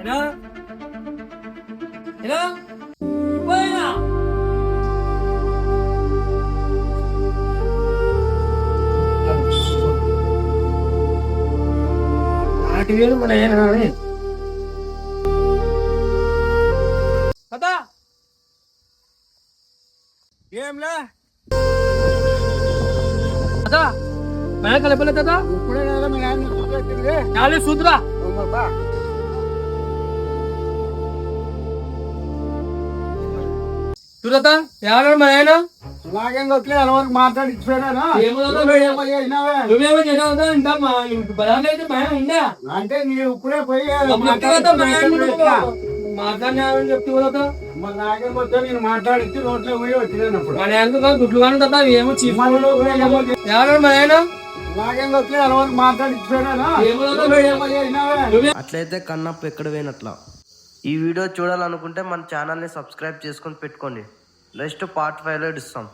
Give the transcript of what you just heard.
Ano? Ano? Wala! Atin mo na yan, ano? Tata! Game la! Tata! Mana kali pala tata? ఇప్పుడే కదా మీ నాన్న చూపెట్టింది. Kali sudra! బా Sudata? Yaran mana yana? నాకేం కొట్లే అలవాటు మాట్లాడి ఇచ్చిపోయినా నువ్వేమో చేసావు ఇంకా బలాన్ని అయితే భయం ఉందా అంటే నీవు ఇప్పుడే పోయి మాట్లాడినావని చెప్తూ కదా మరి నాకేం కొట్టే నేను మాట్లాడిచ్చి రోడ్లో పోయి వచ్చినప్పుడు మన ఎందుకు గుడ్లు కానీ కదా ఏమో చీఫ్ ఎవరు మన ఆయన నాకేం కొట్లే అలవాటు మాట్లాడి ఇచ్చిపోయినా అట్లయితే కన్నప్ప ఎక్కడ పోయినట్లా. ఈ వీడియో చూడాలనుకుంటే మన ఛానల్ని సబ్స్క్రైబ్ చేసుకొని పెట్టుకోండి. నెక్స్ట్ పార్ట్ 5లో ఇస్తాం.